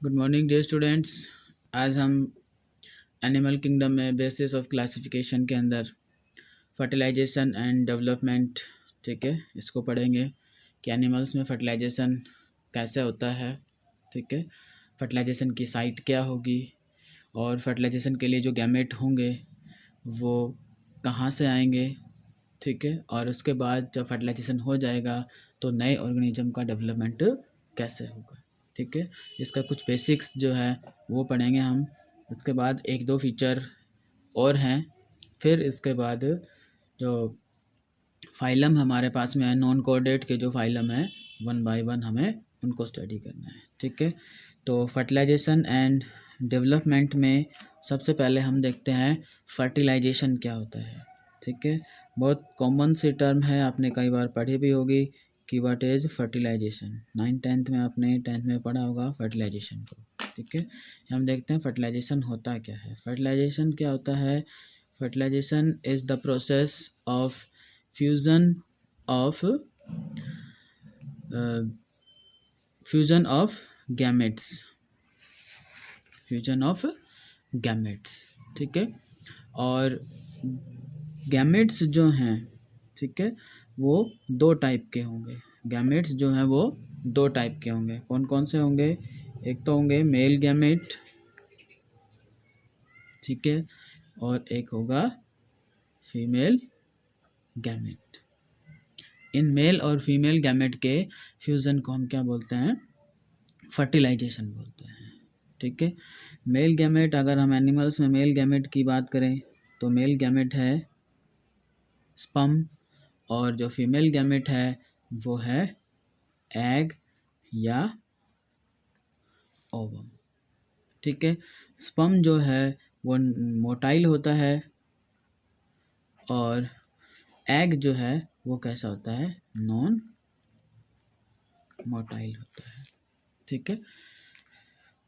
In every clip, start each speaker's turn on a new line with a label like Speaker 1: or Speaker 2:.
Speaker 1: Good morning dear students. आज हम animal kingdom में बेसिस ऑफ क्लासिफिकेशन के अंदर फर्टिलाइजेशन एंड डेवलपमेंट, ठीक है, इसको पढ़ेंगे कि एनिमल्स में फर्टिलाइजेशन कैसे होता है। ठीक है, फर्टिलाइजेशन की साइट क्या होगी और फर्टिलाइजेशन के लिए जो गैमेट होंगे वो कहाँ से आएंगे। ठीक है, और उसके बाद जब फर्टिलाइजेशन हो जाएगा तो नए ऑर्गेनिज्म का डेवलपमेंट कैसे होगा। ठीक है, इसका कुछ बेसिक्स जो है वो पढ़ेंगे हम। उसके बाद एक दो फीचर और हैं, फिर इसके बाद जो फाइलम हमारे पास में है, नॉन कोऑर्डिनेट के जो फाइलम है, वन बाय वन हमें उनको स्टडी करना है। ठीक है, तो फर्टिलाइजेशन एंड डेवलपमेंट में सबसे पहले हम देखते हैं फर्टिलाइजेशन क्या होता है। ठीक है, बहुत कॉमन सी टर्म है, आपने कई बार पढ़ी भी होगी कि व्हाट इज़ फर्टिलाइजेशन। 9th-10th में आपने 10th में पढ़ा होगा फर्टिलाइजेशन को। ठीक है, हम देखते हैं फर्टिलाइजेशन होता क्या है। फर्टिलाइजेशन क्या होता है? Fertilisation is the process of fusion of gametes. Fusion of gametes, ठीक है, और गैमेट्स जो हैं, ठीक है, वो दो टाइप के होंगे। गैमेट्स जो हैं वो दो टाइप के होंगे। कौन कौन से होंगे? एक तो होंगे मेल गैमेट, ठीक है, और एक होगा फीमेल गैमेट। इन मेल और फीमेल गैमेट के फ्यूज़न को हम क्या बोलते हैं? फर्टिलाइजेशन बोलते हैं। ठीक है, मेल गैमेट, अगर हम एनिमल्स में मेल गैमेट की बात करें तो मेल गैमेट है स्पर्म, और जो फीमेल गैमेट है वो है एग या ओवम। ठीक है, स्पर्म जो है वो मोटाइल होता है और एग जो है वो कैसा होता है? नॉन मोटाइल होता है। ठीक है,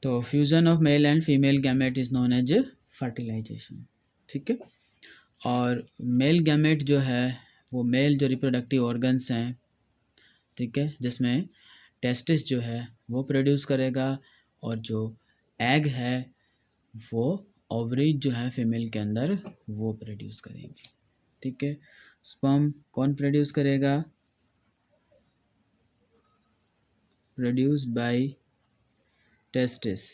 Speaker 1: तो fusion of male and female gamete is known as fertilisation. ठीक है, और मेल गैमेट जो है वो मेल जो रिप्रोडक्टिव ऑर्गन्स हैं, ठीक है, जिसमें टेस्टिस जो है वो प्रोड्यूस करेगा, और जो एग है वो ओवरीज जो है फीमेल के अंदर वो प्रोड्यूस करेंगे। ठीक है, स्पर्म कौन प्रोड्यूस करेगा? Produce by testis.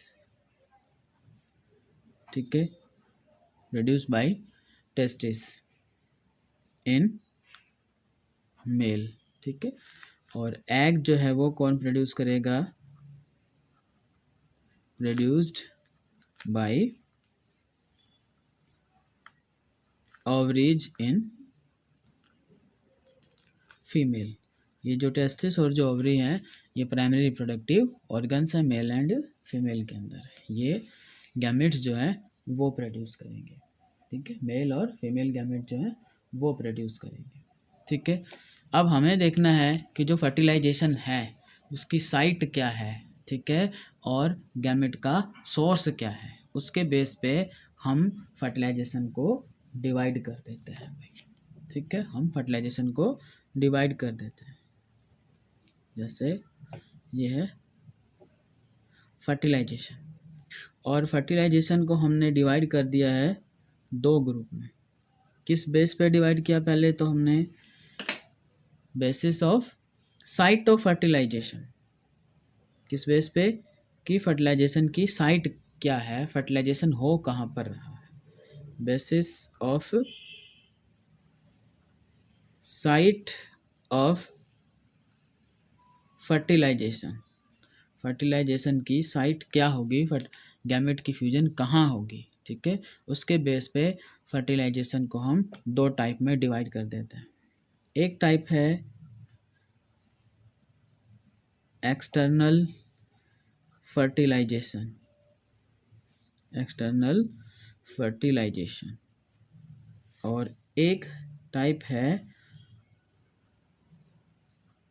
Speaker 1: ठीक है, produce by testis in male. ठीक है, और एग जो है वो कौन प्रोड्यूस करेगा? Produced by ovaries in female. ये जो टेस्टिस और जो ओवरी हैं ये प्राइमरी रिप्रोडक्टिव ऑर्गन्स हैं मेल एंड फीमेल के अंदर। ये गैमेट्स जो है वो प्रोड्यूस करेंगे। ठीक है, मेल और फीमेल गैमेट जो है वो प्रोड्यूस करेंगे। ठीक है, अब हमें देखना है कि जो फर्टिलाइजेशन है उसकी साइट क्या है, ठीक है, और गैमेट का सोर्स क्या है। उसके बेस पे हम फर्टिलाइजेशन को डिवाइड कर देते हैं भाई। ठीक है, हम फर्टिलाइजेशन को डिवाइड कर देते हैं। जैसे ये है फर्टिलाइजेशन, और फर्टिलाइजेशन को हमने डिवाइड कर दिया है दो ग्रुप में। किस बेस पे डिवाइड किया? पहले तो हमने basis of site of fertilisation. किस बेस पे? कि फर्टिलाइजेशन की साइट क्या है, फर्टिलाइजेशन हो कहाँ पर रहा है। Basis of site of fertilisation. Fertilisation की साइट क्या होगी, गैमेट की फ्यूजन कहाँ होगी। ठीक है, उसके बेस पे फर्टिलाइजेशन को हम दो टाइप में डिवाइड कर देते हैं। एक टाइप है एक्सटर्नल फर्टिलाइजेशन। एक्सटर्नल फर्टिलाइजेशन, और एक टाइप है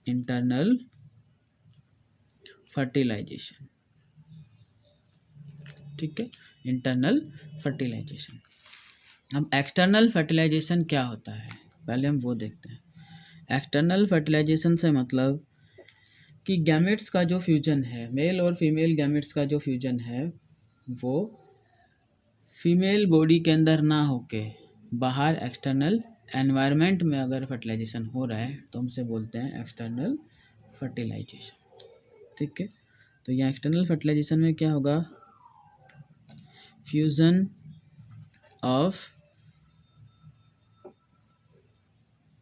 Speaker 1: इंटरनल फर्टिलाइजेशन। ठीक है, इंटरनल फर्टिलाइजेशन। अब एक्सटर्नल फर्टिलाइजेशन क्या होता है पहले हम वो देखते हैं। एक्सटर्नल फर्टिलाइजेशन से मतलब कि गैमेट्स का जो फ्यूजन है, मेल और फीमेल गैमेट्स का जो फ्यूजन है वो फीमेल बॉडी के अंदर ना होके बाहर एक्सटर्नल एनवायरनमेंट में अगर फर्टिलाइजेशन हो रहा है तो हम उसे बोलते हैं एक्सटर्नल फर्टिलाइजेशन। ठीक है, तो यहाँ एक्सटर्नल फर्टिलाइजेशन में क्या होगा, fusion of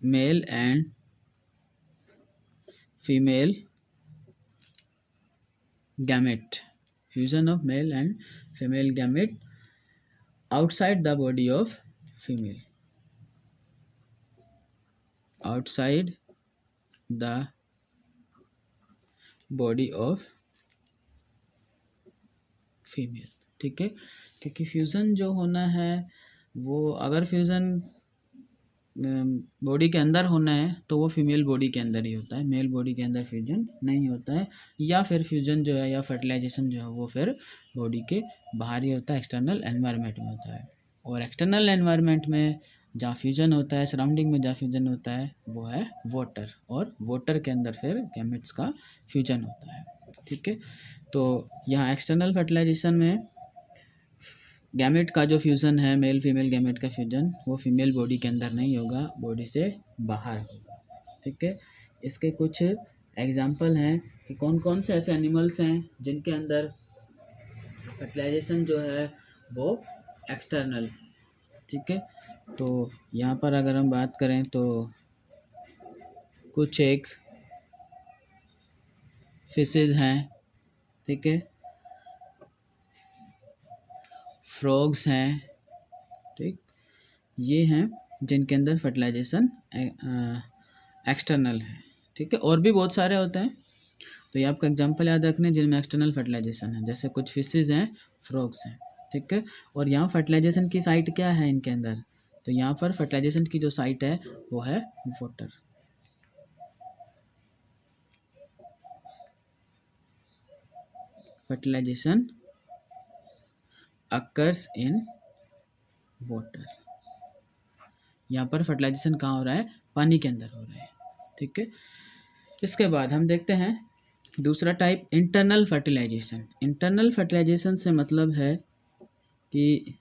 Speaker 1: male and female gamete, fusion of male and female gamete outside the body of female, outside the body of female. ठीक है, क्योंकि फ्यूज़न जो होना है वो अगर फ्यूज़न बॉडी के अंदर होना है तो वो फीमेल बॉडी के अंदर ही होता है, मेल बॉडी के अंदर फ्यूजन नहीं होता है, या फिर फ्यूजन जो है या फर्टिलाइजेशन जो है वो फिर बॉडी के बाहर ही होता है, एक्सटर्नल एनवायरनमेंट में होता है। और एक्सटर्नल एनवायरनमेंट में जहाँ फ्यूजन होता है, सराउंडिंग में जहाँ फ्यूजन होता है वो है वाटर, और वाटर के अंदर फिर गैमेट्स का फ्यूजन होता है। ठीक है, तो यहाँ एक्सटर्नल फर्टिलाइजेशन में गैमेट का जो फ्यूज़न है, मेल फीमेल गैमेट का फ्यूजन, वो फीमेल बॉडी के अंदर नहीं होगा, बॉडी से बाहर होगा। ठीक है, इसके कुछ एग्जाम्पल हैं कि कौन कौन से ऐसे एनिमल्स हैं जिनके अंदर फर्टिलाइजेशन जो है वो एक्सटर्नल। ठीक है, तो यहाँ पर अगर हम बात करें तो कुछ एक फिशेज हैं, ठीक है, फ्रॉग्स हैं, ठीक, ये हैं जिनके अंदर फर्टिलाइजेशन एक्सटर्नल है। ठीक है, और भी बहुत सारे होते हैं, तो ये आपका एग्जांपल याद रखने जिनमें एक्सटर्नल फर्टिलाइजेशन है, जैसे कुछ फिशेज हैं, फ्रॉग्स हैं। ठीक है, और यहाँ फर्टिलाइजेशन की साइट क्या है इनके अंदर, तो यहाँ पर फर्टिलाइजेशन की जो साइट है वो है water. Fertilisation occurs in water, यहाँ पर फर्टिलाइजेशन कहाँ हो रहा है, पानी के अंदर हो रहा है। ठीक है, इसके बाद हम देखते हैं दूसरा type, internal fertilisation. Internal fertilisation से मतलब है कि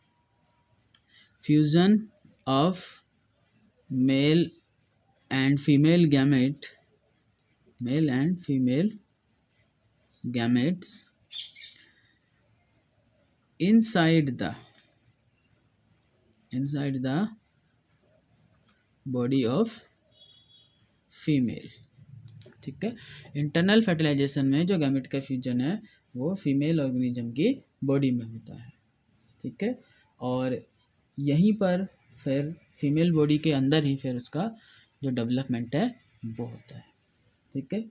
Speaker 1: fusion of male and female gamete, male and female gametes inside the body of female. ठीक है, इंटरनल फर्टिलाइजेशन में जो गैमेट का फ्यूजन है वो फीमेल ऑर्गेनिज्म की बॉडी में होता है। ठीक है, और यहीं पर फिर फीमेल बॉडी के अंदर ही फिर उसका जो डेवलपमेंट है वो होता है। ठीक है,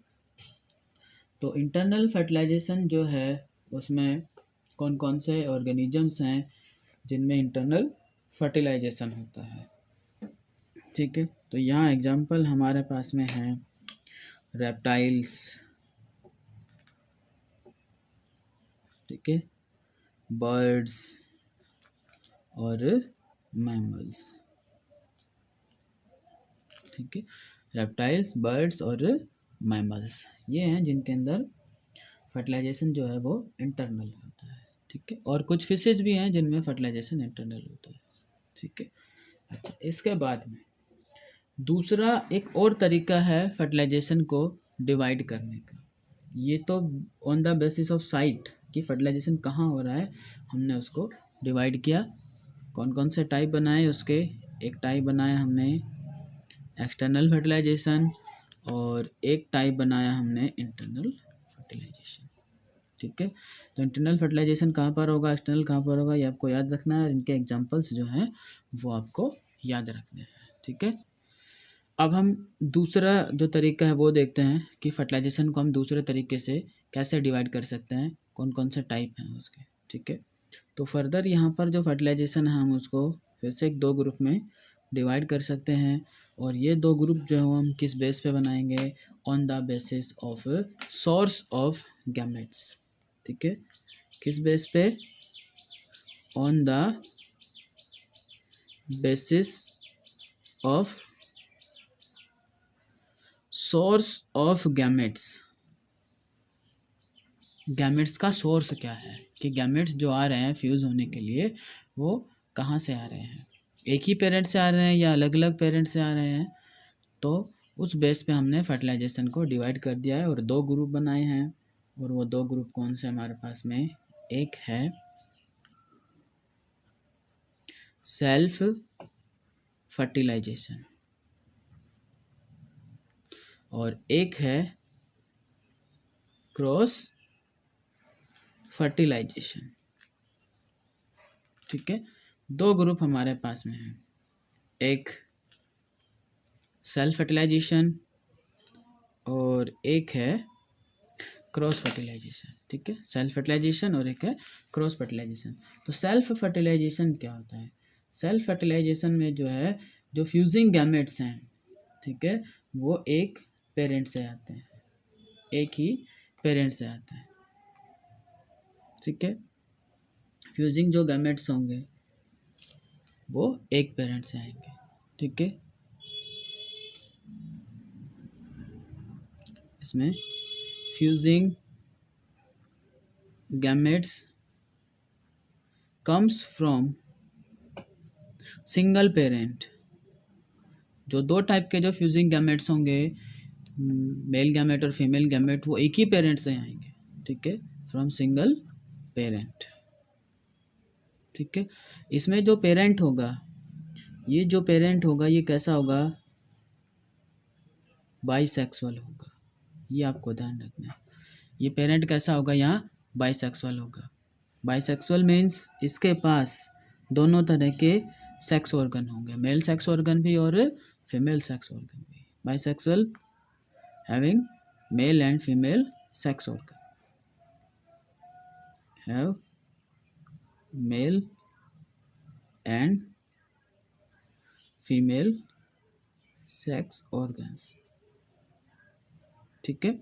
Speaker 1: तो इंटरनल फर्टिलाइजेशन जो है उसमें कौन कौन से ऑर्गेनिजम्स हैं जिनमें इंटरनल फर्टिलाइजेशन होता है। ठीक है, तो यहाँ एग्जांपल हमारे पास में हैं रेप्टाइल्स, ठीक है, बर्ड्स और मैमल्स। ठीक है, रेप्टाइल्स, बर्ड्स और मैमल्स ये हैं जिनके अंदर फर्टिलाइजेशन जो है वो इंटरनल होता है। ठीक है, और कुछ फिशेज भी हैं जिनमें फर्टिलाइजेशन इंटरनल होता है। ठीक है, अच्छा, इसके बाद में दूसरा एक और तरीका है फर्टिलाइजेशन को डिवाइड करने का। ये तो on the basis of site कि फर्टिलाइजेशन कहाँ हो रहा है हमने उसको डिवाइड किया। कौन कौन से टाइप बनाए उसके, एक टाइप बनाया हमने एक्सटर्नल फर्टिलाइजेशन और एक टाइप बनाया हमने इंटरनल फर्टिलाइजेशन। ठीक है, तो इंटरनल फर्टिलाइजेशन कहाँ पर होगा, एक्सटर्नल कहाँ पर होगा, ये आपको याद रखना है। इनके एग्जांपल्स जो हैं वो आपको याद रखने हैं। ठीक है, अब हम दूसरा जो तरीका है वो देखते हैं कि फर्टिलाइजेशन को हम दूसरे तरीके से कैसे डिवाइड कर सकते हैं, कौन कौन से टाइप हैं उसके। ठीक है, तो फर्दर यहाँ पर जो फर्टिलाइजेशन है हम उसको फिर से एक दो ग्रुप में डिवाइड कर सकते हैं, और ये दो ग्रुप जो है हम किस बेस पे बनाएंगे, on the basis of source of gametes. ठीक है, किस बेस पे, on the basis of source of gametes. Gametes का सोर्स क्या है, कि गैमेट्स जो आ रहे हैं फ्यूज़ होने के लिए वो कहाँ से आ रहे हैं, एक ही पेरेंट से आ रहे हैं या अलग अलग पेरेंट से आ रहे हैं। तो उस बेस पे हमने फर्टिलाइजेशन को डिवाइड कर दिया है और दो ग्रुप बनाए हैं। और वो दो ग्रुप कौन से हमारे पास में, एक है सेल्फ फर्टिलाइजेशन और एक है क्रॉस फर्टिलाइजेशन। ठीक है, दो ग्रुप हमारे पास में है, एक सेल्फ फर्टिलाइजेशन और एक है क्रॉस फर्टिलाइजेशन। ठीक है, सेल्फ फर्टिलाइजेशन और एक है क्रॉस फर्टिलाइजेशन। तो सेल्फ फर्टिलाइजेशन क्या होता है, सेल्फ फर्टिलाइजेशन में जो है जो फ्यूजिंग गैमेट्स हैं, ठीक है, वो एक पेरेंट से आते हैं, एक ही पेरेंट से आते हैं। ठीक है, फ्यूजिंग जो गैमेट्स होंगे वो एक पेरेंट से आएंगे। ठीक है, इसमें fusing gametes comes from single parent. जो दो टाइप के जो फ्यूजिंग गैमेट्स होंगे, मेल गैमेट और फीमेल गैमेट, वो एक ही पेरेंट से आएंगे। ठीक है, फ्रॉम सिंगल पेरेंट। ठीक है, इसमें जो पेरेंट होगा, ये जो पेरेंट होगा ये कैसा होगा, बाइसेक्सुअल होगा। ये आपको ध्यान रखना है, ये पेरेंट कैसा होगा, यहाँ बाइसेक्सुअल होगा। बाइसेक्सुअल मीन्स इसके पास दोनों तरह के सेक्स ऑर्गन होंगे, मेल सेक्स ऑर्गन भी और फीमेल सेक्स ऑर्गन भी। Bisexual having mail and female sex organ, have mail and female sex organs. ठीक है,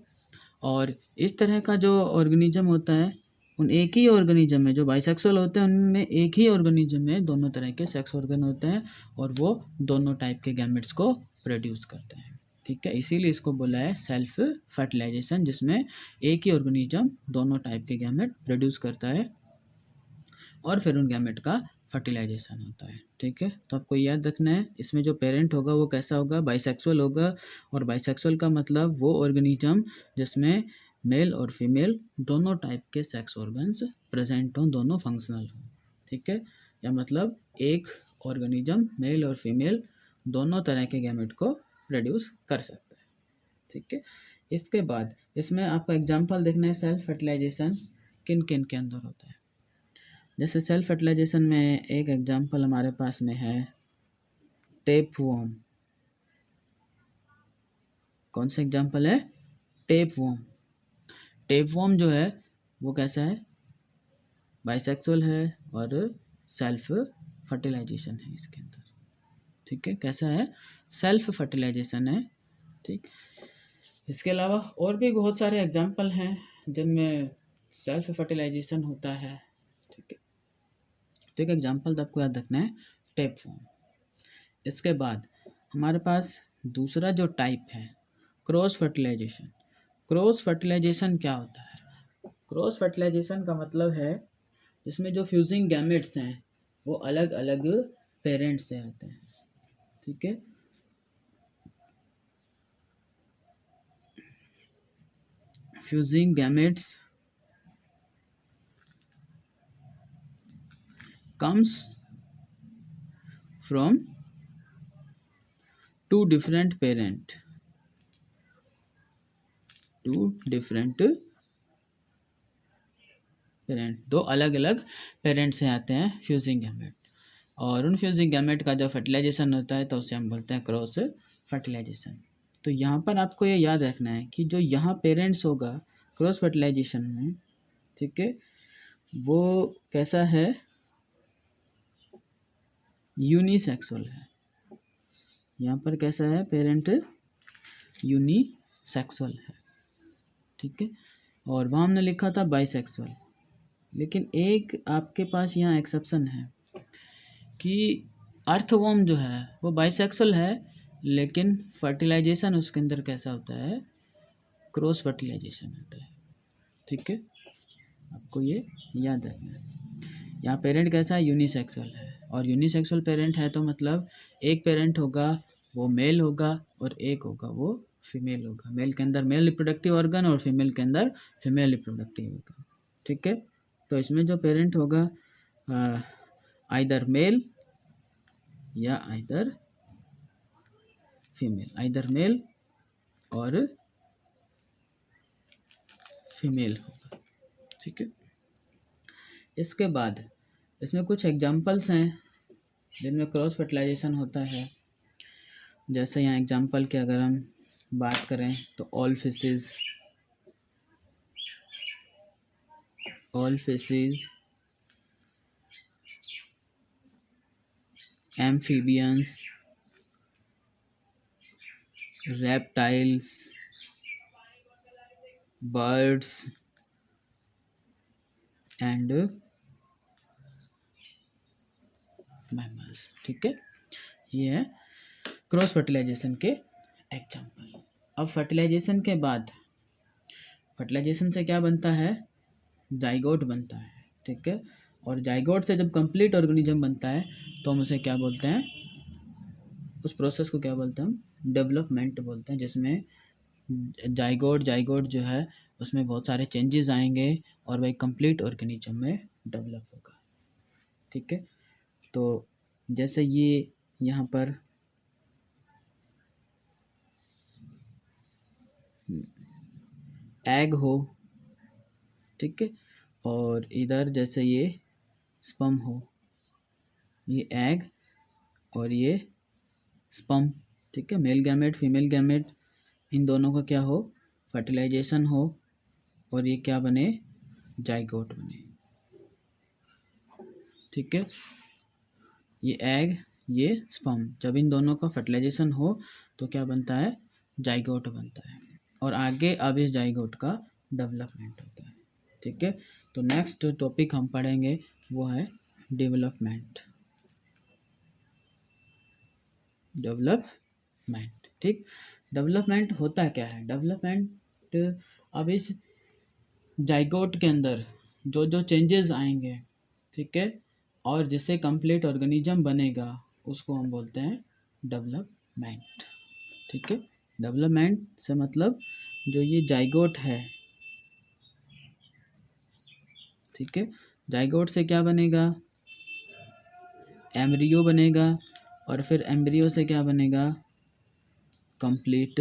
Speaker 1: और इस तरह का जो ऑर्गेनिज्म होता है, उन एक ही ऑर्गेनिज्म में जो बाइसेक्सुअल होते हैं उनमें एक ही ऑर्गेनिज्म में दोनों तरह के सेक्स ऑर्गन होते हैं और वो दोनों टाइप के गैमेट्स को प्रोड्यूस करते हैं। ठीक है, इसीलिए इसको बोला है सेल्फ फर्टिलाइजेशन, जिसमें एक ही ऑर्गेनिज्म दोनों टाइप के गैमेट प्रोड्यूस करता है और फिर उन गैमेट का फर्टिलाइजेशन होता है। ठीक है, तो आपको याद रखना है, इसमें जो पेरेंट होगा वो कैसा होगा, बाइसेक्सुअल होगा। और बाइसेक्सुअल का मतलब वो ऑर्गेनिज्म जिसमें मेल और फीमेल दोनों टाइप के सेक्स ऑर्गन्स प्रेजेंट हों, दोनों फंक्शनल हों। ठीक है, या मतलब एक ऑर्गेनिज्म मेल और फीमेल दोनों तरह के गैमेट को प्रोड्यूस कर सकता है। ठीक है, इसके बाद इसमें आपको एग्जाम्पल देखना है सेल्फ फर्टिलाइजेशन किन किन के अंदर होता है। जैसे सेल्फ फर्टिलाइजेशन में एक एग्जाम्पल हमारे पास में है टेपवर्म। कौन सा एग्जाम्पल है, टेपवर्म। टेपवर्म जो है वो कैसा है, बाइसेक्सुअल है और सेल्फ फर्टिलाइजेशन है इसके अंदर। ठीक है, कैसा है, सेल्फ फर्टिलाइजेशन है। ठीक, इसके अलावा और भी बहुत सारे एग्जाम्पल हैं जिनमें सेल्फ फर्टिलाइजेशन होता है। ठीक है, तो एक एग्जाम्पल तो आपको याद रखना है टेपवर्म। इसके बाद हमारे पास दूसरा जो टाइप है क्रॉस फर्टिलाइजेशन। क्रॉस फर्टिलाइजेशन क्या होता है, क्रॉस फर्टिलाइजेशन का मतलब है जिसमें जो फ्यूजिंग गैमेट्स हैं वो अलग अलग पेरेंट से आते हैं। ठीक है, fusing gametes comes from two different parent, दो अलग अलग पेरेंट से आते हैं फ्यूजिंग गैमेट। और उन फ्यूजिंग गैमेट का जो फर्टिलाइजेशन होता है तो उसे हम बोलते हैं क्रॉस फर्टिलाइजेशन। तो यहाँ पर आपको ये याद रखना है कि जो यहाँ पेरेंट्स होगा क्रॉस फर्टिलाइजेशन में, ठीक है, वो कैसा है, यूनिसेक्सुअल है। यहाँ पर कैसा है, पेरेंट यूनिसेक्सुअल है। ठीक है, और वहाँ हमने लिखा था बाइसेक्सुअल, लेकिन एक आपके पास यहाँ एक्सेप्शन है कि अर्थवर्म जो है वो बाइसेक्सुअल है, लेकिन फर्टिलाइजेशन उसके अंदर कैसा होता है, क्रॉस फर्टिलाइजेशन होता है। ठीक है, आपको ये याद रखना है। यहाँ पेरेंट कैसा है, यूनिसेक्सुअल है, और यूनिसेक्सुअल पेरेंट है तो मतलब एक पेरेंट होगा वो मेल होगा और एक होगा वो फीमेल होगा। मेल के अंदर मेल रिप्रोडक्टिव ऑर्गन और फीमेल के अंदर फीमेल रिप्रोडक्टिव ऑर्गन। ठीक है, तो इसमें जो पेरेंट होगा आइदर मेल या आइदर फीमेल, आइदर मेल और फीमेल होगा। ठीक है, इसके बाद इसमें कुछ एग्जांपल्स हैं जिनमें क्रॉस फर्टिलाइजेशन होता है। जैसे यहाँ एग्जांपल की अगर हम बात करें तो all fishes, amphibians, reptiles, birds and mammals. ठीक है, ये है क्रॉस फर्टिलाइजेशन के एग्जांपल। अब फर्टिलाइजेशन के बाद, फर्टिलाइजेशन से क्या बनता है, जाइगोट बनता है। ठीक है, और जाइगोट से जब कंप्लीट ऑर्गेनिज्म बनता है तो हम उसे क्या बोलते हैं, उस प्रोसेस को क्या बोलते हैं हम, डेवलपमेंट बोलते हैं, जिसमें जाइगोट जो है उसमें बहुत सारे चेंजेस आएंगे और वही कंप्लीट ऑर्गेनिज्म में डेवलप होगा। ठीक है, तो जैसे ये यहाँ पर एग हो, ठीक है, और इधर जैसे ये स्पर्म हो, ये एग और ये स्पर्म। ठीक है, मेल गैमेट फीमेल गैमेट, इन दोनों का क्या हो, फर्टिलाइजेशन हो और ये क्या बने, जाइगोट बने। ठीक है, ये एग ये स्पर्म, जब इन दोनों का फर्टिलाइजेशन हो तो क्या बनता है, जाइगोट बनता है, और आगे अब इस जाइगोट का डेवलपमेंट होता है। ठीक है, तो नेक्स्ट टॉपिक हम पढ़ेंगे वो है डेवलपमेंट। ठीक, डेवलपमेंट होता क्या है, डेवलपमेंट अब इस जाइगोट के अंदर जो जो चेंजेस आएंगे, ठीक है, और जिससे कंप्लीट ऑर्गेनिज्म बनेगा उसको हम बोलते हैं डेवलपमेंट। ठीक है, डेवलपमेंट से मतलब जो ये जाइगोट है, ठीक है, जाइगोट से क्या बनेगा, एम्ब्रियो बनेगा, और फिर एम्ब्रियो से क्या बनेगा, कंप्लीट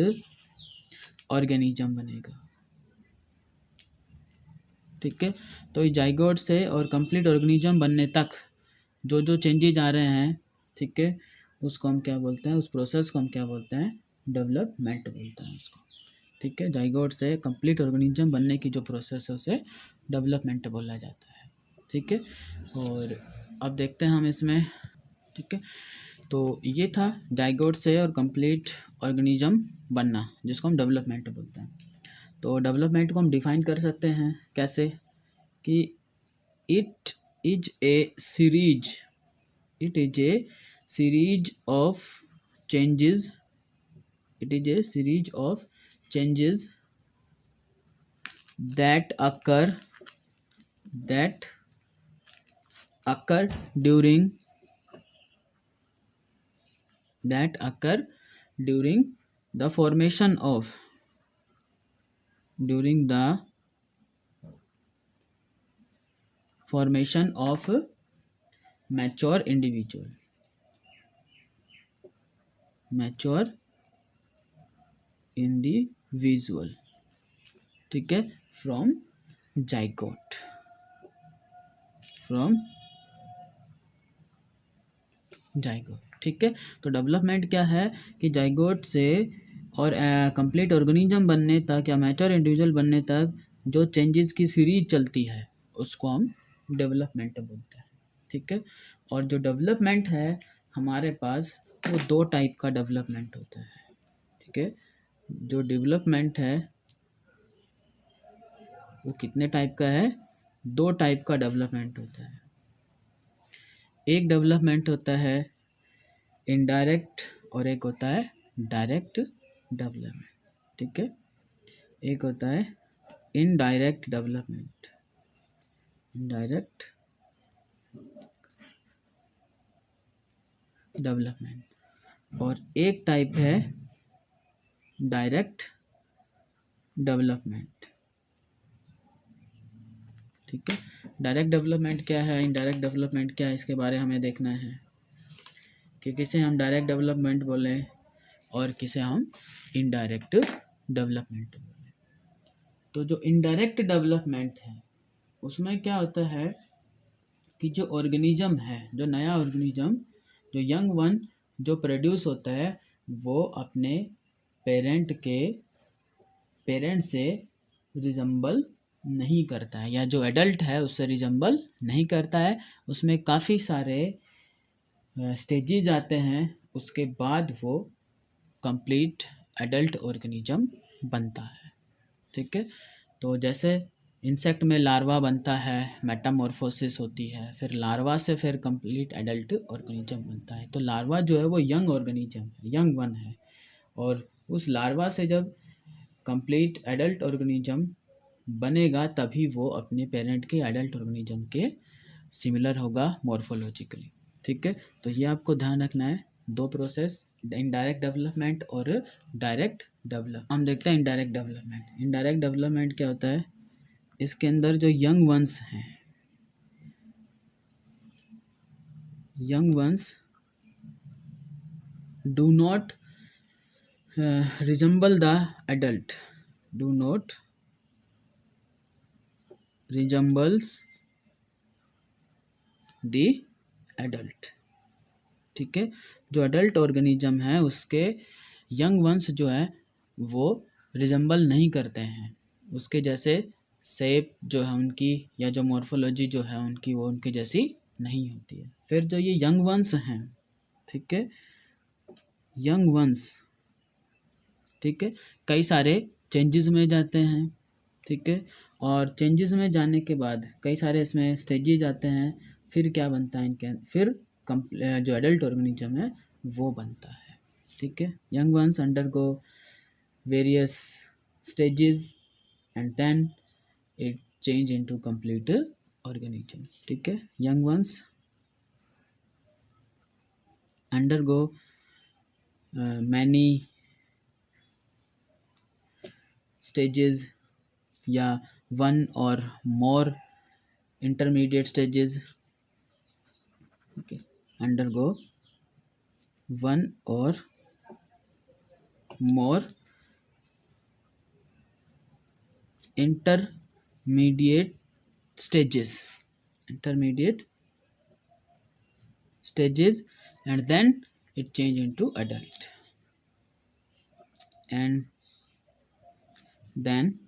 Speaker 1: ऑर्गेनिज्म बनेगा। ठीक है, तो इस जाइगोट से और कंप्लीट ऑर्गेनिज्म बनने तक जो जो चेंजेज आ रहे हैं, ठीक है, उसको हम क्या बोलते हैं, उस प्रोसेस को हम क्या बोलते हैं, डेवलपमेंट बोलते हैं उसको। ठीक है, जाइगोट से कंप्लीट ऑर्गेनिज्म बनने की जो प्रोसेस है उसे डेवलपमेंट बोला जाता है। ठीक है, और अब देखते हैं हम इसमें। ठीक है, तो ये था जाइगोट से और कंप्लीट ऑर्गेनिज्म बनना, जिसको हम डेवलपमेंट बोलते हैं। तो डेवलपमेंट को हम डिफाइन कर सकते हैं कैसे, कि it is a series of changes, that occur during the formation of mature individual, ठीक है, फ्रॉम जाइगोट, ठीक है, तो डेवलपमेंट क्या है कि जाइगोट से और कंप्लीट ऑर्गेनिज्म बनने तक या मैच्योर इंडिविजुअल बनने तक जो चेंजेस की सीरीज चलती है उसको हम डेवलपमेंट बोलते हैं। ठीक है, और जो डेवलपमेंट है हमारे पास वो दो टाइप का डेवलपमेंट होता है। ठीक है, जो डेवलपमेंट है वो कितने टाइप का है, दो टाइप का डेवलपमेंट होता है। एक डेवलपमेंट होता है इनडायरेक्ट और एक होता है डायरेक्ट डेवलपमेंट। ठीक है, एक होता है इनडायरेक्ट डेवलपमेंट इनडायरेक्ट डेवलपमेंट, और एक टाइप है डायरेक्ट डेवलपमेंट। ठीक है, डायरेक्ट डेवलपमेंट क्या है, इनडायरेक्ट डेवलपमेंट क्या है, इसके बारे हमें देखना है कि किसे हम डायरेक्ट डेवलपमेंट बोलें और किसे हम इनडायरेक्ट डेवलपमेंट बोलें। तो जो इनडायरेक्ट डेवलपमेंट है उसमें क्या होता है कि जो ऑर्गेनिज्म है, जो नया ऑर्गेनिज्म, जो यंग वन जो प्रोड्यूस होता है, वो अपने पेरेंट से रिजम्बल नहीं करता है, या जो एडल्ट है उससे रिजम्बल नहीं करता है। उसमें काफ़ी सारे स्टेजेस आते हैं, उसके बाद वो कंप्लीट एडल्ट ऑर्गेनिज्म बनता है। ठीक है, तो जैसे इंसेक्ट में लार्वा बनता है, मेटामॉर्फोसिस होती है, फिर लार्वा से फिर कंप्लीट एडल्ट ऑर्गेनिज्म बनता है। तो लार्वा जो है वो यंग ऑर्गेनिज्म है, यंग वन है, और उस लार्वा से जब कंप्लीट एडल्ट ऑर्गेनिज्म बनेगा तभी वो अपने पेरेंट के एडल्ट ऑर्गेनिज्म के सिमिलर होगा मॉर्फोलॉजिकली। ठीक है, तो ये आपको ध्यान रखना है, दो प्रोसेस, इनडायरेक्ट डेवलपमेंट और डायरेक्ट डेवलप। हम देखते हैं इनडायरेक्ट डेवलपमेंट। इनडायरेक्ट डेवलपमेंट क्या होता है, इसके अंदर जो यंग वंस हैं, young ones do not resemble the adult, do not resembles the adult. ठीक है, जो एडल्ट ऑर्गेनिज्म है उसके यंग वंस जो है वो रिजेंबल नहीं करते हैं, उसके जैसे शेप जो है उनकी, या जो मॉर्फोलॉजी जो है उनकी, वो उनके जैसी नहीं होती है। फिर जो ये यंग वंस हैं, ठीक है, यंग वंस, ठीक है, कई सारे चेंजेस में जाते हैं। ठीक है, और चेंजेस में जाने के बाद कई सारे इसमें स्टेजेस आते हैं, फिर क्या बनता है इनके, फिर जो एडल्ट ऑर्गेनिज्म है वो बनता है। ठीक है, young ones undergo various stages and then it change into complete organism. ठीक है, young ones undergo many stages या one or more intermediate stages, okay, undergo one or more intermediate stages and then it change into adult, and then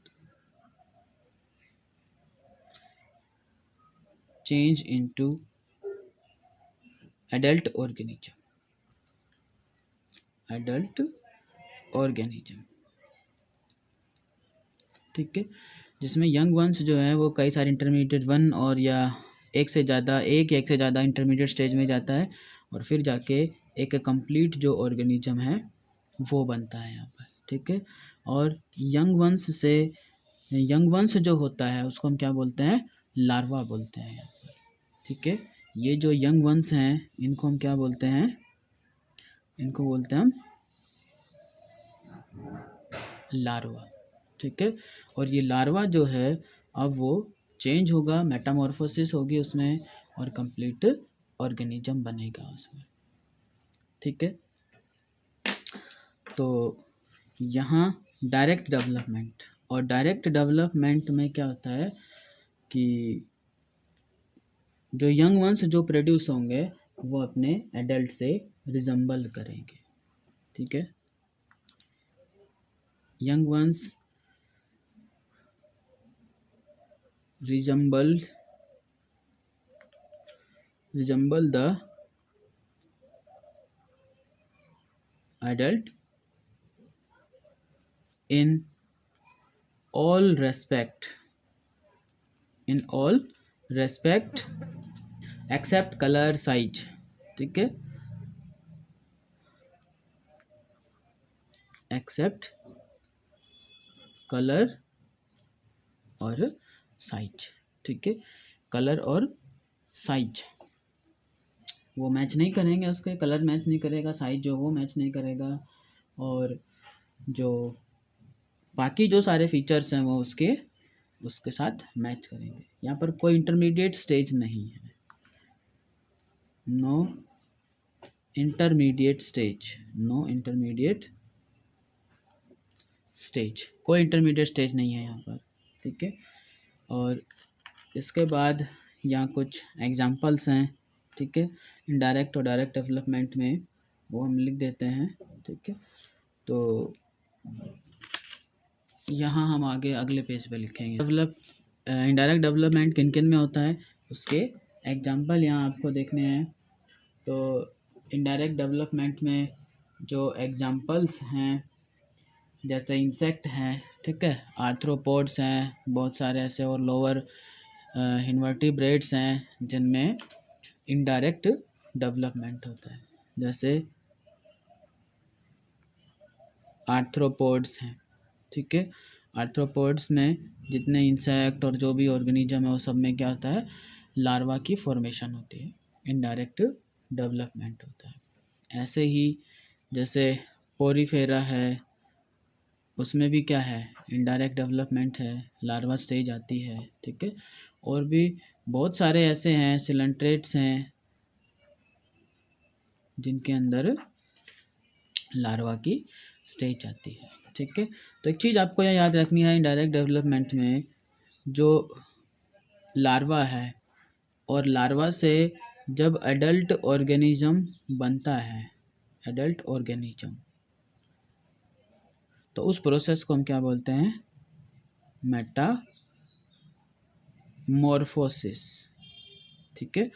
Speaker 1: change into adult organism, ठीक है, जिसमें young ones जो है वो कई सारे intermediate one और या एक से ज़्यादा इंटरमीडिएट स्टेज में जाता है, और फिर जाके एक कंप्लीट जो ऑर्गेनिज्म है वो बनता है यहाँ पर। ठीक है, और यंग वंस जो होता है उसको हम क्या बोलते हैं, लार्वा बोलते हैं यहाँ पर। ठीक है, ये जो यंग वंस हैं इनको हम क्या बोलते हैं, इनको बोलते हैं हम लार्वा। ठीक है, और ये लार्वा जो है अब वो चेंज होगा, मेटामॉर्फोसिस होगी उसमें, और कंप्लीट ऑर्गेनिज्म बनेगा उसमें। ठीक है, तो यहाँ डायरेक्ट डेवलपमेंट, और डायरेक्ट डेवलपमेंट में क्या होता है कि जो यंग वंस जो प्रोड्यूस होंगे वो अपने एडल्ट से रिजेंबल करेंगे। ठीक है, young once resemble the adult in all respect except color size। ठीक है, एक्सेप्ट कलर और साइज। ठीक है, कलर और साइज वो मैच नहीं करेंगे, उसके कलर मैच नहीं करेगा, साइज जो वो मैच नहीं करेगा, और जो बाकी जो सारे फीचर्स हैं वो उसके साथ मैच करेंगे। यहाँ पर कोई इंटरमीडिएट स्टेज नहीं है, no intermediate stage, no intermediate stage, कोई इंटरमीडिएट स्टेज नहीं है यहाँ पर, ठीक है। और इसके बाद यहाँ कुछ एग्जांपल्स हैं, ठीक है, इनडायरेक्ट और डायरेक्ट डेवलपमेंट में, वो हम लिख देते हैं, ठीक है। तो यहाँ हम आगे अगले पेज पे लिखेंगे इनडायरेक्ट डेवलपमेंट किन किन में होता है, उसके एग्जांपल यहाँ आपको देखने हैं। तो इनडायरेक्ट डेवलपमेंट में जो एग्जांपल्स हैं, जैसे इंसेक्ट हैं, ठीक है, आर्थ्रोपोड्स हैं, बहुत सारे ऐसे, और लोअर इन्वर्टिब्रेट्स हैं जिनमें इनडायरेक्ट डेवलपमेंट होता है, जैसे आर्थ्रोपोड्स हैं, ठीक है। आर्थ्रोपोड्स में जितने इंसेक्ट और जो भी ऑर्गेनिज्म है वो सब में क्या होता है, लार्वा की फॉर्मेशन होती है, इनडायरेक्ट डेवलपमेंट होता है। ऐसे ही जैसे पोरीफेरा है, उसमें भी क्या है, इनडायरेक्ट डेवलपमेंट है, लार्वा स्टेज आती है, ठीक है। और भी बहुत सारे ऐसे हैं, सिलेंट्रेट्स हैं, जिनके अंदर लार्वा की स्टेज आती है, ठीक है। तो एक चीज़ आपको यहाँ याद रखनी है, इनडायरेक्ट डेवलपमेंट में जो लार्वा है, और लार्वा से जब एडल्ट ऑर्गेनिज्म बनता है, एडल्ट ऑर्गेनिज्म, तो उस प्रोसेस को हम क्या बोलते हैं, मेटामॉर्फोसिस, ठीक है।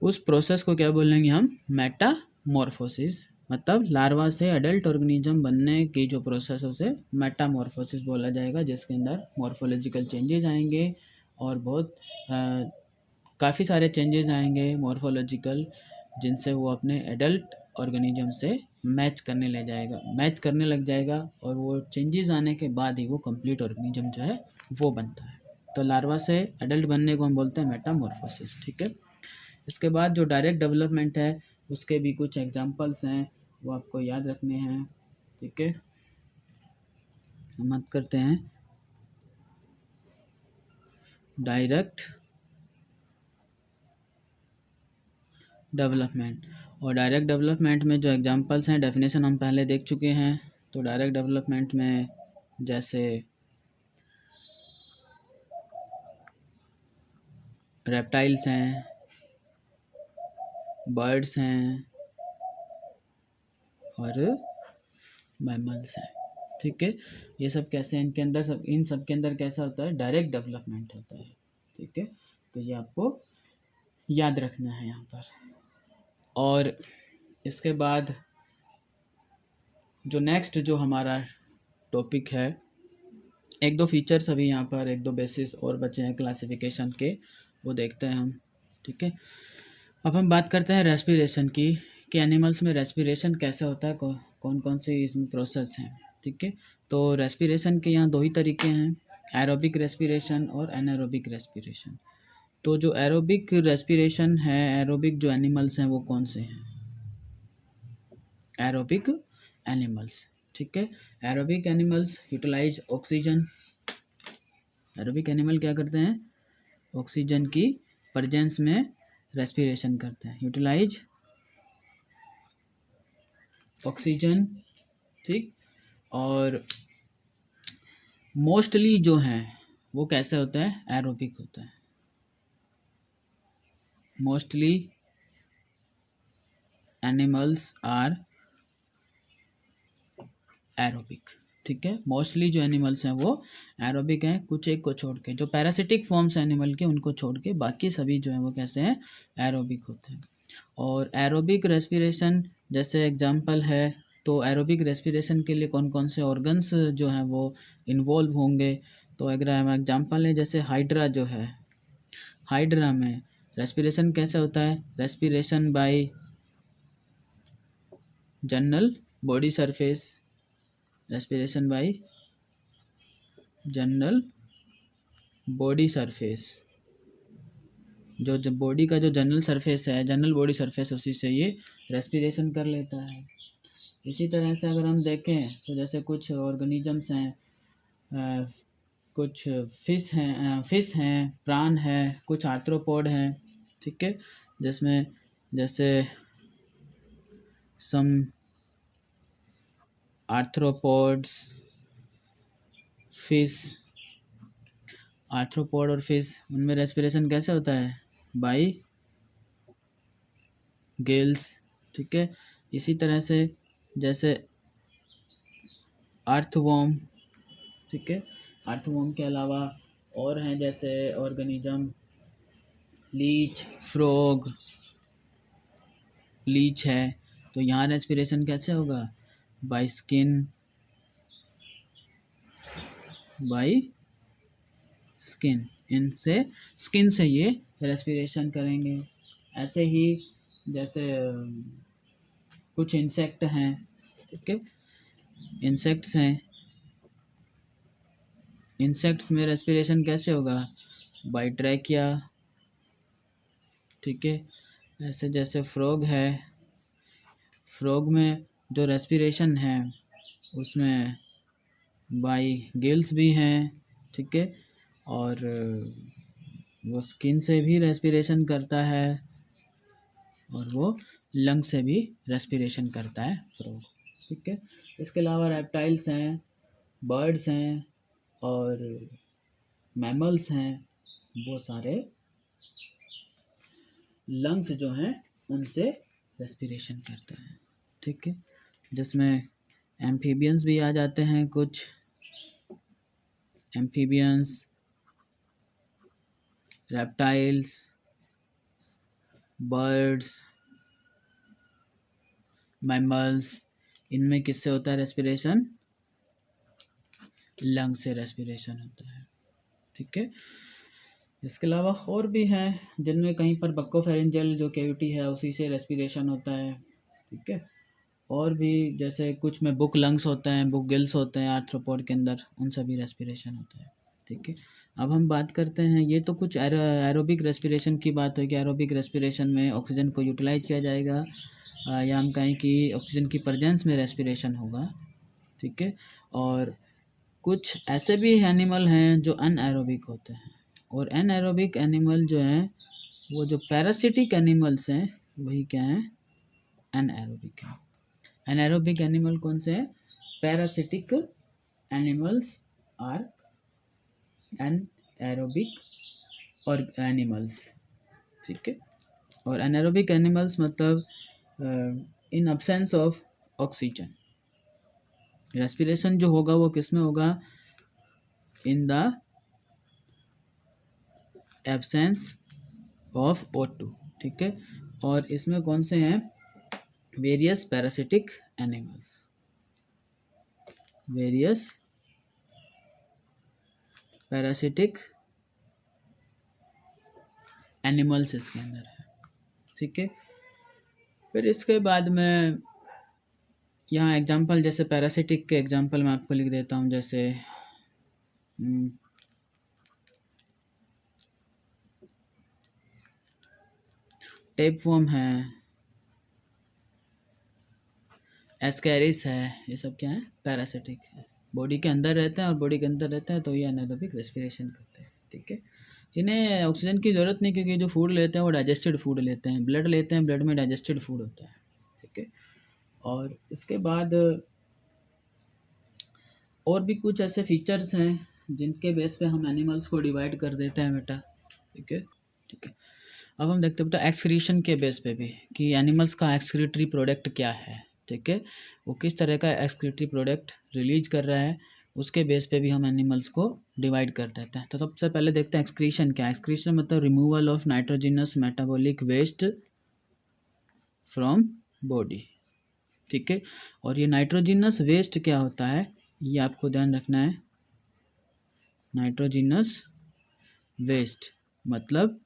Speaker 1: उस प्रोसेस को क्या बोलेंगे हम, मेटामॉर्फोसिस, मतलब लार्वा से एडल्ट ऑर्गेनिज्म बनने की जो प्रोसेस है उसे मेटामॉर्फोसिस बोला जाएगा, जिसके अंदर मॉर्फोलॉजिकल चेंजेस आएंगे, और बहुत काफ़ी सारे चेंजेस आएंगे मॉर्फोलॉजिकल, जिनसे वो अपने एडल्ट ऑर्गेनिज्म से मैच करने लग जाएगा, और वो चेंजेस आने के बाद ही वो कंप्लीट ऑर्गेनिज्म जो है वो बनता है। तो लार्वा से एडल्ट बनने को हम बोलते हैं मेटामॉर्फोसिस, ठीक है। इसके बाद जो डायरेक्ट डेवलपमेंट है, उसके भी कुछ एग्जांपल्स हैं, वो आपको याद रखने हैं, ठीक है। हम बात करते हैं डायरेक्ट डेवलपमेंट, और डायरेक्ट डेवलपमेंट में जो एग्जांपल्स हैं, डेफिनेशन हम पहले देख चुके हैं। तो डायरेक्ट डेवलपमेंट में जैसे रेप्टाइल्स हैं, बर्ड्स हैं, और मैमल्स हैं, ठीक है। ये सब कैसे, इन सब के अंदर कैसा होता है, डायरेक्ट डेवलपमेंट होता है, ठीक है। तो ये आपको याद रखना है यहाँ पर। और इसके बाद जो नेक्स्ट जो हमारा टॉपिक है, एक दो फीचर्स अभी यहाँ पर, एक दो बेसिस और बचे हैं क्लासिफिकेशन के, वो देखते हैं हम, ठीक है। अब हम बात करते हैं रेस्पिरेशन की, कि एनिमल्स में रेस्पिरेशन कैसे होता है, कौन कौन से इसमें प्रोसेस हैं, ठीक है। तो रेस्पिरेशन के यहाँ दो ही तरीके हैं, एरोबिक रेस्पिरेशन और एनारोबिक रेस्पिरेशन। तो जो एरोबिक रेस्पिरेशन है, एरोबिक जो एनिमल्स हैं वो कौन से हैं, एरोबिक एनिमल्स, ठीक है। Aerobic animals utilise oxygen, aerobic animal क्या करते हैं, ऑक्सीजन की प्रेजेंस में रेस्पिरेशन करते हैं, यूटिलाइज ऑक्सीजन, ठीक। और मोस्टली जो हैं वो कैसे होता है, एरोबिक होता है, मोस्टली एनिमल्स आर एरोबिक, ठीक है। मोस्टली जो एनिमल्स हैं वो एरोबिक हैं, कुछ एक को छोड़ के, जो पैरासिटिक फॉर्म्स एनिमल के उनको छोड़ के बाकी सभी जो हैं वो कैसे हैं, एरोबिक होते हैं। और एरोबिक रेस्पिरेशन जैसे एग्जांपल है, तो एरोबिक रेस्पिरेशन के लिए कौन कौन से ऑर्गन्स जो हैं वो इन्वॉल्व होंगे, तो अगर हम एग्जांपल है, जैसे हाइड्रा जो है, हाइड्रा में रेस्पिरेशन कैसे होता है, respiration bye general body surface, respiration bye general body surface, जो जब बॉडी का जो जनरल सरफेस है, जनरल बॉडी सरफेस, उसी से ये रेस्पिरेशन कर लेता है। इसी तरह से अगर हम देखें तो जैसे कुछ ऑर्गेनिजम्स हैं, कुछ फिश हैं, प्राण है, कुछ आर्थ्रोपोड हैं, ठीक है, जिसमें जैसे सम आर्थ्रोपोड्स, फिश, आर्थ्रोपोड और फिश, उनमें रेस्पिरेशन कैसे होता है? बाई गिल्स, ठीक है। इसी तरह से जैसे अर्थवॉर्म, ठीक है, अर्थवॉर्म के अलावा और हैं जैसे ऑर्गेनिज्म, लीच, फ्रॉग, लीच है, तो यहाँ रेस्पिरेशन कैसे होगा? बाय स्किन, बाय स्किन, इनसे स्किन से ये रेस्पिरेशन करेंगे। ऐसे ही जैसे कुछ इंसेक्ट हैं, ठीक है, इंसेक्ट्स हैं, इंसेक्ट्स में रेस्पिरेशन कैसे होगा? बाय ट्रैकिया, ठीक है। ऐसे जैसे फ्रॉग है, फ्रॉग में जो रेस्पिरेशन है उसमें बाय गिल्स भी हैं, ठीक है, और वो स्किन से भी रेस्पिरेशन करता है और वो लंग से भी रेस्पिरेशन करता है फ्रॉग, ठीक है। इसके अलावा रेप्टाइल्स हैं, बर्ड्स हैं और मैमल्स हैं, वो सारे लंग्स जो हैं उनसे रेस्पिरेशन करते हैं, ठीक है, जिसमें एम्फीबियंस भी आ जाते हैं, कुछ एम्फीबियंस, रेप्टाइल्स, बर्ड्स, मैमल्स, इनमें किससे होता है रेस्पिरेशन? लंग से रेस्पिरेशन होता है, ठीक है। इसके अलावा और भी हैं जिनमें कहीं पर बक्कोफेरेंजियल जो कैविटी है उसी से रेस्पिरेशन होता है, ठीक है। और भी जैसे कुछ में बुक लंग्स होते हैं, बुक गिल्स होते हैं आर्थ्रोपोड के अंदर, उन सभी रेस्पिरेशन होता है, ठीक है। अब हम बात करते हैं, ये तो कुछ एरोबिक रेस्पिरेशन की बात है कि एरोबिक रेस्पिरेशन में ऑक्सीजन को यूटिलाइज किया जाएगा, या हम कहें कि ऑक्सीजन की प्रेजेंस में रेस्पिरेशन होगा, ठीक है। और कुछ ऐसे भी एनिमल हैं जो अनएरोबिक होते हैं, और एनएरोबिक एनिमल जो हैं वो जो पैरासिटिक एनिमल्स हैं वही क्या हैं? एनएरोबिक हैं। एनएरोबिक एनिमल कौन से हैं? पैरासिटिक एनिमल्स आर एनएरोबिक और एनिमल्स, ठीक है। और एनएरोबिक एनिमल्स मतलब इन अब्सेंस ऑफ ऑक्सीजन, रेस्पिरेशन जो होगा वो किस में होगा? In the absence of O2, ठीक है। और इसमें कौन से हैं? Various parasitic animals, various parasitic animals इसके अंदर है, ठीक है। फिर इसके बाद में यहाँ एग्जांपल, जैसे पैरासिटिक के एग्जांपल मैं आपको लिख देता हूँ, जैसे टेपवर्म है, एस्कैरिस है, ये सब क्या है? पैरासिटिक है, बॉडी के अंदर रहते हैं और बॉडी के अंदर रहते हैं तो ये एनारोबिक रेस्पिरेशन करते हैं, ठीक है। इन्हें ऑक्सीजन की ज़रूरत नहीं, क्योंकि जो फूड लेते हैं वो डाइजेस्टेड फूड लेते हैं, ब्लड लेते हैं, ब्लड में डाइजेस्टेड फूड होता है, ठीक है। और इसके बाद और भी कुछ ऐसे फीचर्स हैं जिनके बेस पे हम एनिमल्स को डिवाइड कर देते हैं बेटा, ठीक है, ठीक है। अब हम देखते हैं बेटा एक्सक्रीशन के बेस पे भी कि एनिमल्स का एक्सक्रीटरी प्रोडक्ट क्या है, ठीक है, वो किस तरह का एक्सक्रीटरी प्रोडक्ट रिलीज कर रहा है, उसके बेस पे भी हम एनिमल्स को डिवाइड कर देते हैं। तो सबसे पहले देखते हैं एक्सक्रीशन क्या है। एक्सक्रीशन मतलब removal of nitrogenous metabolic waste from body, ठीक है। और ये नाइट्रोजिनस वेस्ट क्या होता है ये आपको ध्यान रखना है। नाइट्रोजिनस वेस्ट मतलब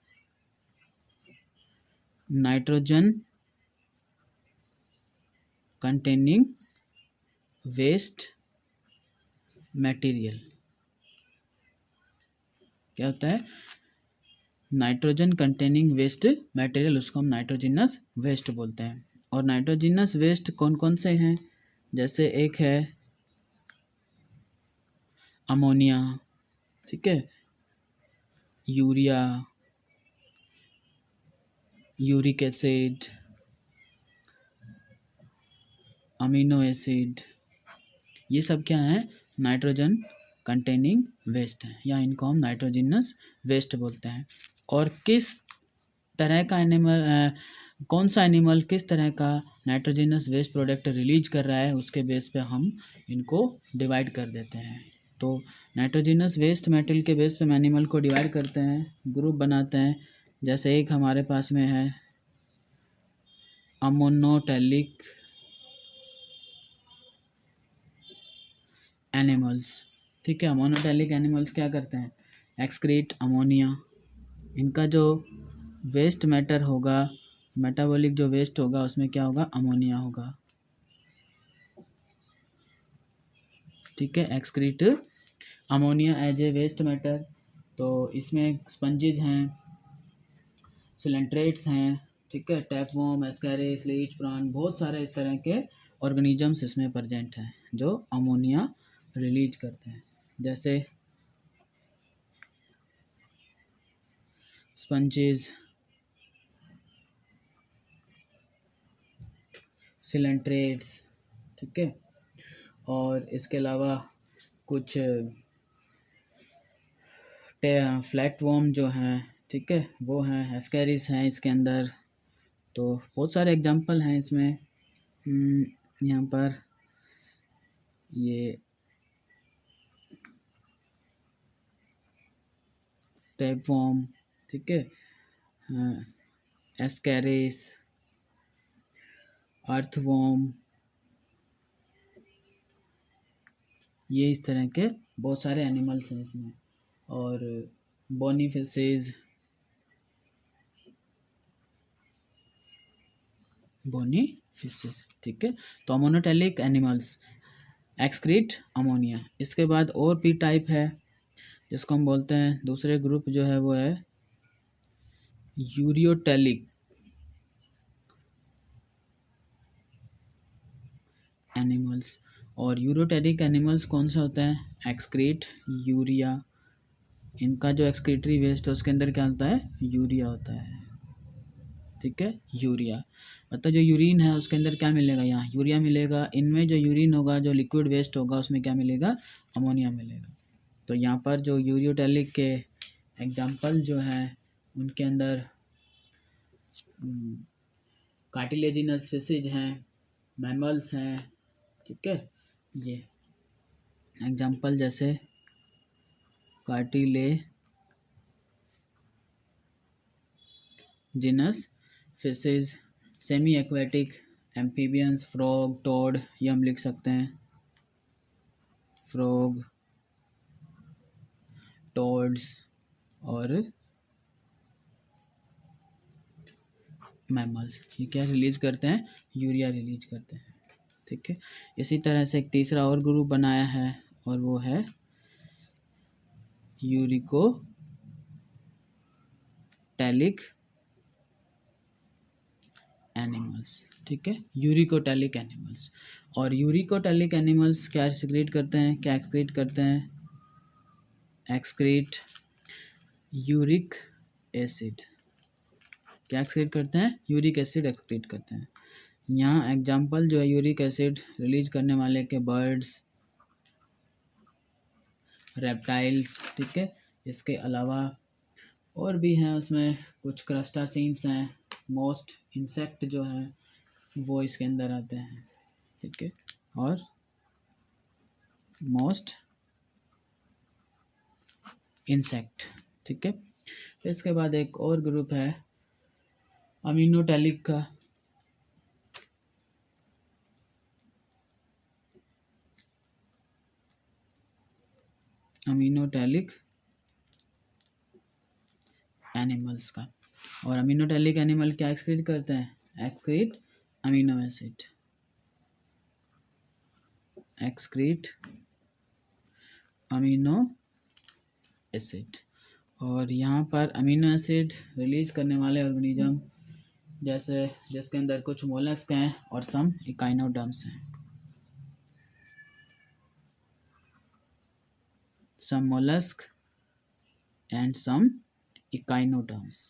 Speaker 1: नाइट्रोजन कंटेनिंग वेस्ट मटेरियल क्या होता है? नाइट्रोजन कंटेनिंग वेस्ट मटेरियल, उसको हम नाइट्रोजिनस वेस्ट बोलते हैं। और नाइट्रोजिनस वेस्ट कौन कौन से हैं, जैसे एक है अमोनिया, ठीक है, urea, uric acid, amino acid, ये सब क्या है, नाइट्रोजन कंटेनिंग वेस्ट है, या इनको हम नाइट्रोजिनस वेस्ट बोलते हैं। और किस तरह का एनिमल, कौन सा एनिमल किस तरह का नाइट्रोजिनस वेस्ट प्रोडक्ट रिलीज कर रहा है, उसके बेस पे हम इनको डिवाइड कर देते हैं। तो नाइट्रोजिनस वेस्ट मेटेरियल के बेस पे हम एनिमल को डिवाइड करते हैं, ग्रुप बनाते हैं। जैसे एक हमारे पास में है अमोनोटैलिक एनिमल्स, ठीक है। अमोनोटैलिक एनिमल्स क्या करते हैं, एक्सक्रीट अमोनिया, इनका जो वेस्ट मैटर होगा, मेटाबॉलिक जो वेस्ट होगा, उसमें क्या होगा, अमोनिया होगा, ठीक है। Excrete ammonia as a waste matter. तो इसमें स्पंजेज हैं, सिलेंट्रेट्स हैं, ठीक है, टैपवॉर्म, एस्कैरिस, लीच, प्रॉन, बहुत सारे इस तरह के ऑर्गेनिजम्स इसमें प्रेजेंट हैं जो अमोनिया रिलीज करते हैं। जैसे स्पंजेस, सिलेंट्रेट्स, ठीक है। और इसके अलावा कुछ फ्लैट वॉर्म जो हैं, ठीक है, वो हैं, एस्कैरिस हैं इसके अंदर। तो बहुत सारे एग्जांपल हैं इसमें। यहाँ पर ये टैप वॉर्म, ठीक है, एस्कैरिस, अर्थवॉर्म, ये इस तरह के बहुत सारे एनिमल्स हैं इसमें। और बोनी फिशेज, बोनी फिशेज, ठीक है। तो अमोनोटैलिक एनिमल्स एक्सक्रीट अमोनिया। इसके बाद और भी टाइप है जिसको हम बोलते हैं, दूसरे ग्रुप जो है वो है यूरियोटैलिक एनिमल्स। और यूरोटैलिक एनिमल्स कौन से होते हैं, एक्सक्रीट यूरिया, इनका जो एक्सक्रीटरी वेस्ट है उसके अंदर क्या होता है, यूरिया होता है, ठीक है, यूरिया। मतलब जो यूरिन है उसके अंदर क्या मिलेगा, यहाँ यूरिया मिलेगा। इनमें जो यूरिन होगा, जो लिक्विड वेस्ट होगा, उसमें क्या मिलेगा, अमोनिया मिलेगा। तो यहाँ पर जो यूरियोटैलिक के एग्जाम्पल जो हैं उनके अंदर कार्टिलेजिनस फिशेज हैं, मैमल्स हैं, ठीक है। ये एग्जाम्पल जैसे cartilaginous fishes, semi aquatic amphibians, frog, toad, ये हम लिख सकते हैं, फ्रॉग, टोड्स और मैमल्स, ये क्या रिलीज करते हैं, यूरिया रिलीज करते हैं, ठीक है। इसी तरह से एक तीसरा और ग्रुप बनाया है और वो है यूरिकोटैलिक एनिमल्स, ठीक है, यूरिकोटैलिक एनिमल्स। और यूरिकोटैलिक एनिमल्स क्या सिक्रीट करते हैं, क्या एक्सक्रीट करते हैं, एक्सक्रीट यूरिक एसिड, क्या एक्सक्रीट करते हैं, यूरिक एसिड एक्सक्रीट करते हैं। यहाँ एग्जाम्पल जो है यूरिक एसिड रिलीज करने वाले के बर्ड्स, रेप्टाइल्स, ठीक है। इसके अलावा और भी हैं, उसमें कुछ क्रस्टासीन्स हैं, मोस्ट इंसेक्ट जो हैं वो इसके अंदर आते हैं, ठीक है। और मोस्ट इंसेक्ट, ठीक है। फिर इसके बाद एक और ग्रुप है अमीनोटैलिक का, अमीनोटैलिक एनिमल्स का। और अमीनोटैलिक एनिमल क्या एक्सक्रीट करते हैं, excrete amino acid, excrete amino acid. और यहाँ पर अमीनो एसिड रिलीज करने वाले ऑर्गेनिज्म जैसे जिसके अंदर कुछ मोलस्क हैं और सम इकाइनोडर्म्स हैं। सम मोलस्क एंड सम इकाइनोडर्म्स।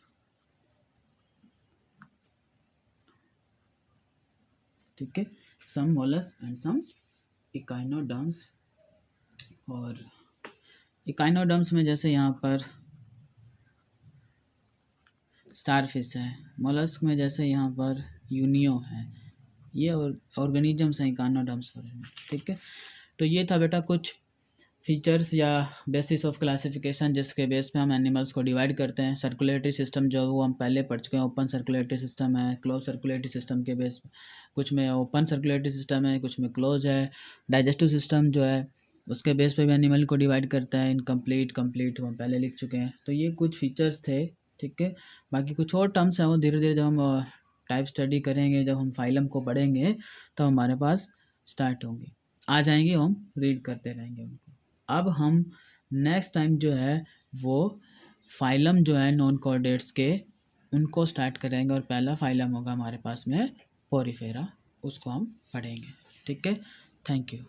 Speaker 1: ठीक है, सम मोलस्क एंड सम इकाइनोडर्म्स। और इकाइनोडर्म्स में जैसे यहाँ पर स्टारफिश है, मोलस्क में जैसे यहाँ पर यूनियो है, ये ऑर्गेनिजम्स हैं इकाइनोडर्म्स हो रहे हैं। ठीक है, तो ये था बेटा कुछ फीचर्स या बेसिस ऑफ क्लासिफिकेशन जिसके बेस पे हम एनिमल्स को डिवाइड करते हैं। सर्कुलेटरी सिस्टम जो वो हम पहले पढ़ चुके हैं, ओपन सर्कुलेटरी सिस्टम है, क्लोज सर्कुलेटरी सिस्टम के बेस, कुछ में ओपन सर्कुलेटरी सिस्टम है, कुछ में क्लोज है। डाइजेस्टिव सिस्टम जो है उसके बेस पे भी एनिमल को डिवाइड करता है, इनकम्प्लीट, कंप्लीट, वो हम पहले लिख चुके हैं। तो ये कुछ फीचर्स थे। ठीक है, बाकी कुछ और टर्म्स हैं वो धीरे धीरे जब हम टाइप स्टडी करेंगे, जब हम फाइलम को पढ़ेंगे तो हमारे पास स्टार्ट होंगे, आ जाएंगे, हम रीड करते रहेंगे उनको। अब हम नेक्स्ट टाइम जो है वो फाइलम जो है नॉन कॉर्डेट्स के उनको स्टार्ट करेंगे, और पहला फाइलम होगा हमारे पास में पोरीफेरा, उसको हम पढ़ेंगे। ठीक है, थैंक यू।